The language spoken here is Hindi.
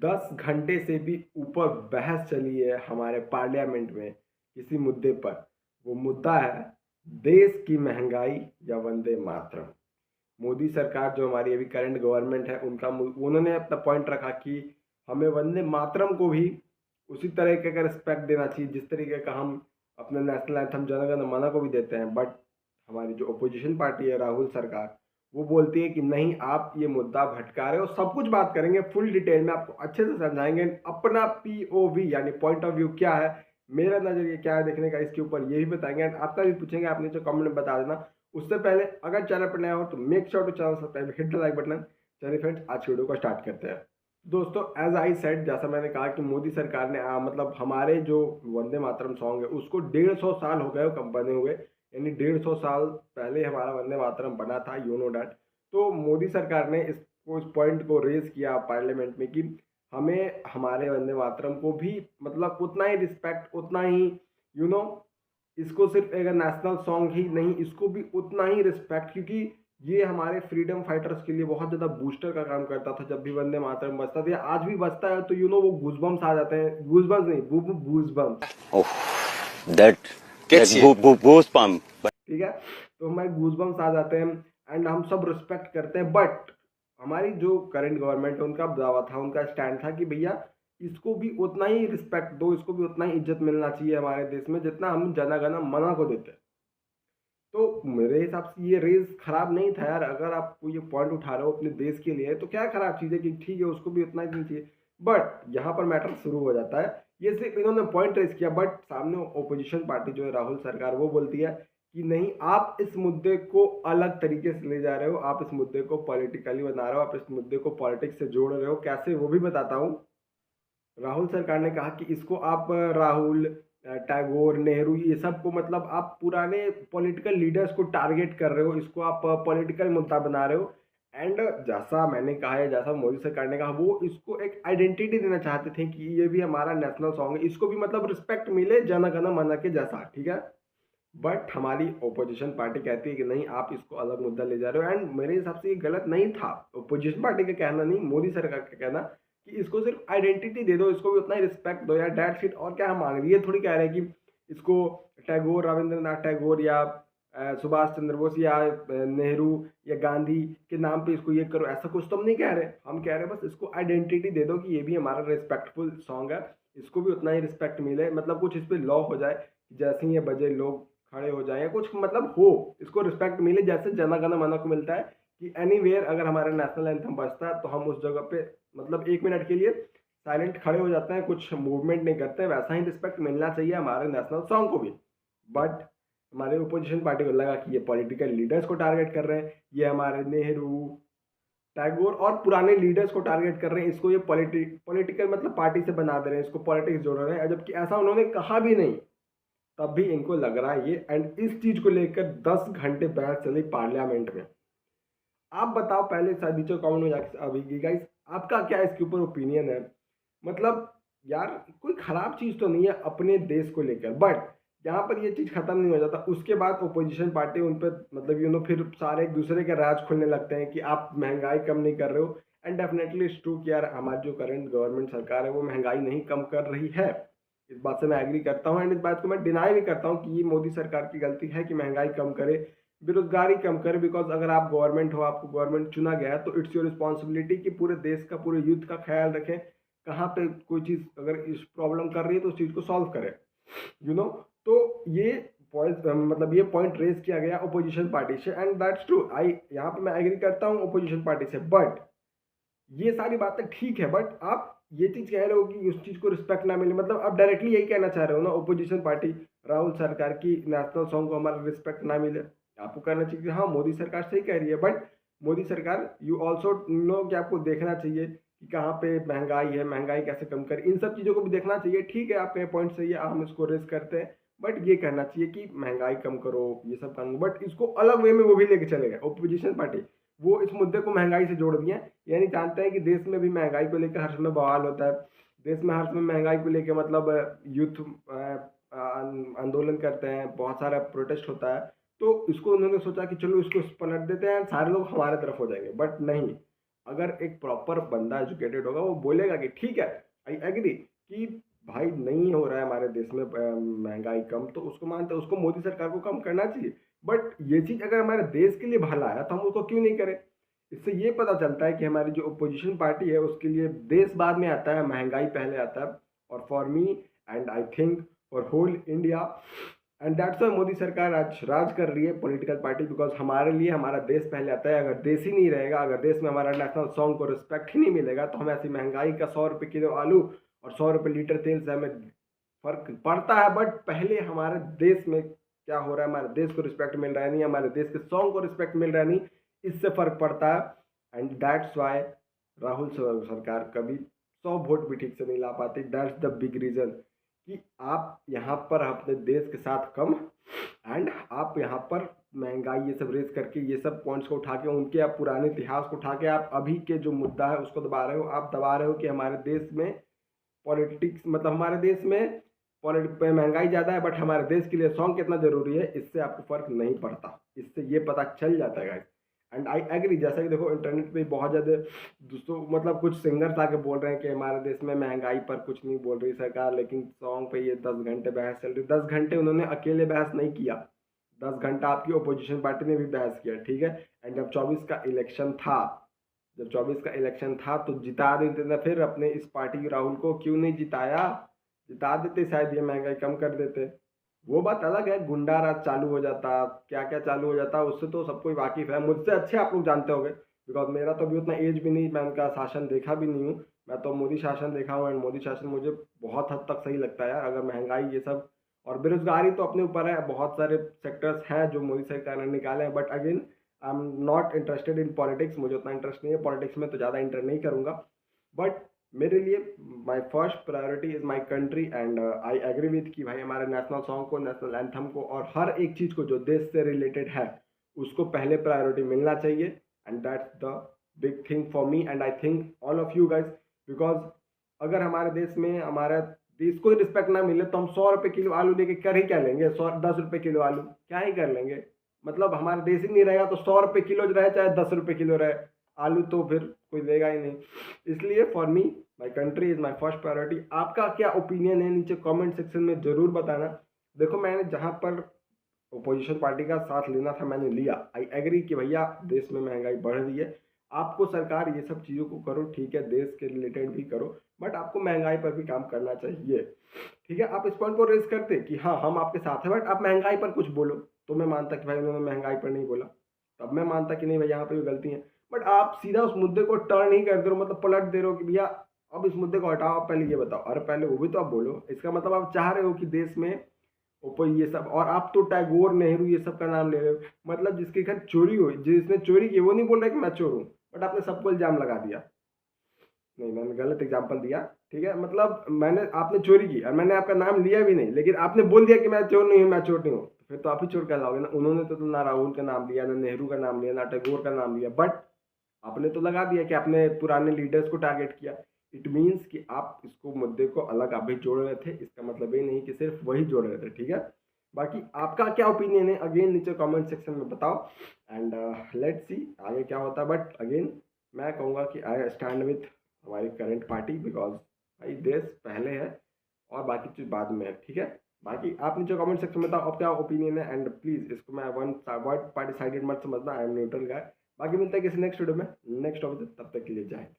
10 घंटे से भी ऊपर बहस चली है हमारे पार्लियामेंट में किसी मुद्दे पर। वो मुद्दा है देश की महंगाई या वंदे मातरम। मोदी सरकार जो हमारी अभी करंट गवर्नमेंट है उन्होंने अपना पॉइंट रखा कि हमें वंदे मातरम को भी उसी तरीके का रिस्पेक्ट देना चाहिए जिस तरीके का हम अपने नेशनल एंथम जन गण मन को भी देते हैं। बट हमारी जो अपोजिशन पार्टी है राहुल सरकार, वो बोलती है कि नहीं, आप ये मुद्दा भटका रहे हो। सब कुछ बात करेंगे फुल डिटेल में, आपको अच्छे से समझाएंगे अपना पीओवी यानी पॉइंट ऑफ व्यू क्या है, मेरा नजरिया क्या है देखने का इसके ऊपर, ये भी बताएंगे। एंड आपका भी पूछेंगे, आपने जो कमेंट में बता देना। उससे पहले अगर चैनल पर नया हो तो make sure to channel subscribe, hit the like button. चलिए फ्रेंड्स, आज की वीडियो को स्टार्ट करते हैं। दोस्तों, एज आई सेड, जैसा मैंने कहा कि मोदी सरकार ने मतलब हमारे जो वंदे मातरम सॉन्ग है उसको 150 साल हो गए बने हुए, यानी 150 साल पहले हमारा वंदे मातरम बना था, यू नो डैट। तो मोदी सरकार ने इस पॉइंट को रेज किया पार्लियामेंट में कि हमें हमारे वंदे मातरम को भी मतलब उतना ही रिस्पेक्ट, उतना ही यू नो इसको सिर्फ एक नेशनल सॉन्ग ही नहीं, इसको भी उतना ही रिस्पेक्ट, क्योंकि ये हमारे फ्रीडम फाइटर्स के लिए बहुत ज़्यादा बूस्टर का काम करता था। जब भी वंदे मातरम बजता था या आज भी बजता है तो वो गूजबम्स आ जाते हैं। गूजबम्स नहीं, goosebumps. Oh, that Gets you. goosebump. ठीक है, तो हमारे गूजबम्स आ जाते हैं एंड हम सब रिस्पेक्ट करते हैं। बट हमारी जो करंट गवर्नमेंट है उनका दावा था, उनका स्टैंड था कि भैया इसको भी उतना ही रिस्पेक्ट दो, इसको भी उतना ही इज्जत मिलना चाहिए हमारे देश में जितना हम जन गण मन को देते हैं। तो मेरे हिसाब से ये रेज खराब नहीं था यार। अगर आप ये पॉइंट उठा रहे हो अपने देश के लिए तो क्या खराब चीज़ है कि ठीक है उसको भी उतना ही देना चाहिए। बट यहाँ पर मैटर शुरू हो जाता है। ये सिर्फ इन्होंने पॉइंट रेज किया, बट सामने ओपोजिशन पार्टी जो है राहुल सरकार, वो बोलती है कि नहीं, आप इस मुद्दे को अलग तरीके से ले जा रहे हो, आप इस मुद्दे को पॉलिटिकली बना रहे हो, आप इस मुद्दे को पॉलिटिक्स से जोड़ रहे हो। कैसे, वो भी बताता हूँ। राहुल सरकार ने कहा कि इसको आप राहुल, टैगोर, नेहरू, ये सब को मतलब आप पुराने पॉलिटिकल लीडर्स को टारगेट कर रहे हो, इसको आप पॉलिटिकल मुद्दा बना रहे हो। एंड जैसा मैंने कहा है, जैसा मोदी सरकार ने कहा, वो इसको एक आइडेंटिटी देना चाहते थे कि ये भी हमारा नेशनल सॉन्ग है, इसको भी मतलब रिस्पेक्ट मिले जन गण मन के जैसा, ठीक है। बट हमारी ओपोजिशन पार्टी कहती है कि नहीं, आप इसको अलग मुद्दा ले जा रहे हो। एंड मेरे हिसाब से ये गलत नहीं था, ओपोजिशन पार्टी का कहना नहीं, मोदी सरकार का कहना कि इसको सिर्फ आइडेंटिटी दे दो, इसको भी उतना ही रिस्पेक्ट दो यार, डेट्स इट। और क्या हम मांग रही है, थोड़ी कह रहे हैं कि इसको टैगोर, रविंद्रनाथ टैगोर या सुभाष चंद्र बोस या नेहरू या गांधी के नाम पे इसको ये करो, ऐसा कुछ तो हम नहीं कह रहे। हम कह रहे हैं बस इसको आइडेंटिटी दे दो कि ये भी हमारा रिस्पेक्टफुल सॉन्ग है, इसको भी उतना ही रिस्पेक्ट मिले। मतलब कुछ इस पर लॉ हो जाए, जैसे ही ये बजे लोग खड़े हो जाए, कुछ मतलब हो, इसको रिस्पेक्ट मिले जैसे जन गण मन को मिलता है कि एनीवेयर अगर हमारा नेशनल एंथम बजता है तो हम उस जगह पे मतलब 1 मिनट के लिए साइलेंट खड़े हो जाते हैं, कुछ मूवमेंट नहीं करते हैं। वैसा ही रिस्पेक्ट मिलना चाहिए हमारे नेशनल सॉन्ग को भी। बट हमारे ओपोजिशन पार्टी को लगा कि ये पॉलिटिकल लीडर्स को टारगेट कर रहे हैं, ये हमारे नेहरू, टैगोर और पुराने लीडर्स को टारगेट कर रहे हैं, इसको ये पॉलिटिकल मतलब पार्टी से बना दे रहे हैं, इसको पॉलिटिक्स जोड़ रहे हैं, जबकि ऐसा उन्होंने कहा भी नहीं। तब भी इनको लग रहा है ये। एंड इस चीज को लेकर 10 घंटे बहस चली पार्लियामेंट में। आप बताओ पहले नीचे कमेंट में जाके अभी गाइस, आपका क्या इसके ऊपर ओपिनियन है। मतलब यार, कोई खराब चीज तो नहीं है अपने देश को लेकर, बट यहाँ पर ये चीज खत्म नहीं हो जाता, उसके बाद ओपोजिशन पार्टी उन पर मतलब फिर सारे एक दूसरे के राज खोलने लगते हैं कि आप महंगाई कम नहीं कर रहे हो। एंड डेफिनेटली इट्स ट्रू कि यार हमारी जो करंट गवर्नमेंट सरकार है वो महंगाई नहीं कम कर रही है। इस बात से मैं एग्री करता हूँ एंड इस बात को मैं डिनाई भी करता हूँ कि ये मोदी सरकार की गलती है कि महंगाई कम करे, बेरोजगारी कम करे। बिकॉज अगर आप गवर्नमेंट हो, आपको गवर्नमेंट चुना गया है, तो इट्स योर रिस्पॉन्सिबिलिटी कि पूरे देश का, पूरे यूथ का ख्याल रखें। कहाँ पे कोई चीज़ अगर इस प्रॉब्लम कर रही है तो उस चीज़ को सॉल्व करें, यू नो। तो ये मतलब ये पॉइंट रेज किया गया ओपोजिशन पार्टी से एंड दैट्स ट्रू। यहाँ पे मैं एग्री करता हूँ ओपोजिशन पार्टी से। बट ये सारी बातें ठीक है, बट आप ये चीज कह रहे हो कि उस चीज को रिस्पेक्ट ना मिले, मतलब आप डायरेक्टली यही कहना चाह रहे हो ना ओपोजिशन पार्टी राहुल सरकार की, नेशनल सॉन्ग को हमारा रिस्पेक्ट ना मिले। आपको कहना चाहिए कि हाँ, मोदी सरकार सही कह रही है, बट मोदी सरकार यू ऑल्सो नो कि आपको देखना चाहिए कि कहाँ पे महंगाई है, महंगाई कैसे कम करे, इन सब चीज़ों को भी देखना चाहिए। ठीक है, आपके पॉइंट सही है, हम इसको रेस करते हैं, बट ये कहना चाहिए कि महंगाई कम करो, ये सब काम, बट इसको अलग वे में वो भी लेके चले गए ओपोजिशन पार्टी। वो इस मुद्दे को महंगाई से जोड़ दिए, यानी जानते हैं कि देश में भी महंगाई को लेकर हर समय बवाल होता है। देश में हर समय महंगाई को लेकर मतलब यूथ आंदोलन करते हैं, बहुत सारा प्रोटेस्ट होता है। तो इसको उन्होंने सोचा कि चलो इसको पलट देते हैं, सारे लोग हमारे तरफ हो जाएंगे। बट नहीं, अगर एक प्रॉपर बंदा एजुकेटेड होगा वो बोलेगा कि ठीक है, आई एग्री कि भाई नहीं हो रहा है हमारे देश में महंगाई कम, तो उसको मानते हैं, उसको मोदी सरकार को कम करना चाहिए। बट ये चीज़ अगर हमारे देश के लिए भला है तो हम उसको क्यों नहीं करें। इससे ये पता चलता है कि हमारी जो अपोजिशन पार्टी है उसके लिए देश बाद में आता है, महंगाई पहले आता है। और for me and I think for whole India and that's why Modi सरकार आज राज कर रही है, पॉलिटिकल पार्टी, बिकॉज हमारे लिए हमारा देश पहले आता है। अगर देश ही नहीं रहेगा, अगर देश में हमारा नेशनल सॉन्ग को रिस्पेक्ट ही नहीं मिलेगा, तो हम ऐसी महंगाई का 100 रुपये किलो आलू और 100 रुपये लीटर तेल से हमें फर्क पड़ता है। बट पहले हमारे देश में क्या हो रहा है, हमारे देश को रिस्पेक्ट मिल रहा है नहीं, हमारे देश के सॉन्ग को रिस्पेक्ट मिल रहा है नहीं, इससे फर्क पड़ता है। एंड दैट्स वाई राहुल सरकार कभी 100 वोट भी ठीक से नहीं ला पाती। दैट्स द बिग रीज़न कि आप यहाँ पर अपने देश के साथ कम एंड आप यहाँ पर महंगाई ये सब रेस करके ये सब पॉइंट्स को उठा के उनके आप पुराने इतिहास को उठा के आप अभी के जो मुद्दा है उसको दबा रहे हो। आप दबा रहे हो कि हमारे देश में पॉलिटिक्स, मतलब हमारे देश में महंगाई ज़्यादा है बट हमारे देश के लिए सॉन्ग कितना ज़रूरी है, इससे आपको फ़र्क नहीं पड़ता। इससे ये पता चल जाता है गाइस। एंड आई एग्री, जैसा कि देखो इंटरनेट पे बहुत ज़्यादा दोस्तों, मतलब कुछ सिंगर्स आके बोल रहे हैं कि हमारे देश में महंगाई पर कुछ नहीं बोल रही सरकार, लेकिन सॉन्ग पे ये 10 घंटे बहस चल रही। 10 घंटे उन्होंने अकेले बहस नहीं किया, 10 घंटा आपकी ओपोजिशन पार्टी ने भी बहस किया, ठीक है। एंड जब 24 का इलेक्शन था, जब 24 का इलेक्शन था तो जिता देते थे, फिर अपने इस पार्टी राहुल को क्यों नहीं जिताया, जिता देते शायद ये महंगाई कम कर देते। वो बात अलग है, गुंडा राज चालू हो जाता, क्या क्या चालू हो जाता, उससे तो सब कोई वाकिफ़ है, मुझसे अच्छे आप लोग जानते होंगे, बिकॉज मेरा तो अभी उतना एज भी नहीं, मैं उनका शासन देखा भी नहीं हूँ। मैं तो मोदी शासन देखा हूँ एंड मोदी शासन मुझे बहुत हद तक सही लगता है यार। अगर महंगाई ये सब और बेरोजगारी तो अपने ऊपर है, बहुत सारे सेक्टर्स हैं जो मोदी सरकार ने निकाले हैं, but again I am not interested in politics, मुझे उतना इंटरेस्ट नहीं है पॉलिटिक्स में, तो ज़्यादा इंटर नहीं करूँगा। बट मेरे लिए my first priority is my country and I agree with कि भाई हमारे नेशनल सॉन्ग को, नेशनल एंथम को और हर एक चीज़ को जो देश से रिलेटेड है उसको पहले प्रायोरिटी मिलना चाहिए। And that's the big thing for me and I think all of you guys, because अगर हमारे देश में हमारा देश को ही रिस्पेक्ट ना मिले तो हम 100 रुपये किलो आलू लेके कर ही क्या लेंगे। 10 रुपये किलो आलू क्या ही कर लेंगे, मतलब हमारा देश ही नहीं रहेगा तो 100 रुपये किलो रहे चाहे 10 रुपये किलो रहे, आलू तो फिर कोई देगा ही नहीं। इसलिए for me my country is my first priority. आपका क्या ओपिनियन है नीचे कमेंट सेक्शन में ज़रूर बताना। देखो मैंने जहाँ पर ओपोजिशन पार्टी का साथ लेना था मैंने लिया, आई एग्री कि भैया देश में महंगाई बढ़ रही है, आपको सरकार ये सब चीज़ों को करो, ठीक है, देश के रिलेटेड भी करो, बट आपको महंगाई पर भी काम करना चाहिए, ठीक है। आप इस पॉइंट को रेज करते कि हाँ हम आपके साथ हैं, बट आप महंगाई पर कुछ बोलो तो मैं मानता कि भाई उन्होंने महंगाई पर नहीं बोला, तब मैं मानता कि नहीं भाई यहाँ पे भी गलती है। बट आप सीधा उस मुद्दे को टर्न ही कर दे रहे हो, मतलब पलट दे रहे हो कि भैया अब इस मुद्दे को हटाओ, आप पहले ये बताओ, अरे पहले वो भी तो आप बोलो। इसका मतलब आप चाह रहे हो कि देश में ऊपर ये सब, और आप तो टैगोर, नेहरू ये सब का नाम ले रहे हो, मतलब जिसके घर चोरी हुई, जिसने चोरी की वो नहीं बोल रहा कि मैं चोर हूँ, बट आपने सबको इल्जाम लगा दिया। नहीं मैंने गलत एग्जांपल दिया, ठीक है, मतलब आपने चोरी की और मैंने आपका नाम लिया भी नहीं, लेकिन आपने बोल दिया कि मैं चोर नहीं हूँ, मैं चोर नहीं हूँ, तो फिर तो आप ही चोर कहलाओगे ना। उन्होंने तो ना राहुल का नाम लिया, ना नेहरू का नाम लिया, ना टैगोर का नाम लिया, बट आपने तो लगा दिया कि आपने पुराने लीडर्स को टारगेट किया। इट मीन्स कि आप इसको मुद्दे को अलग आप भी जोड़ रहे थे, इसका मतलब ये नहीं कि सिर्फ वही जोड़ रहे थे, ठीक है। बाकी आपका क्या ओपिनियन है अगेन नीचे कमेंट सेक्शन में बताओ एंड लेट्स सी आगे क्या होता है। बट अगेन मैं कहूँगा कि आई स्टैंड विथ हमारी करंट पार्टी, बिकॉज भाई देश पहले है और बाकी चीज़ बाद में है, ठीक है। बाकी आप नीचे कमेंट सेक्शन में बताओ अब क्या ओपिनियन है एंड प्लीज़ इसको मैं वन पार्टी साइडेड मत समझना, आई एम न्यूट्रल गाय। बाकी मिलता है किसी नेक्स्ट वीडियो में नेक्स्ट टॉपिक, तब तक के लिए जय हिंद।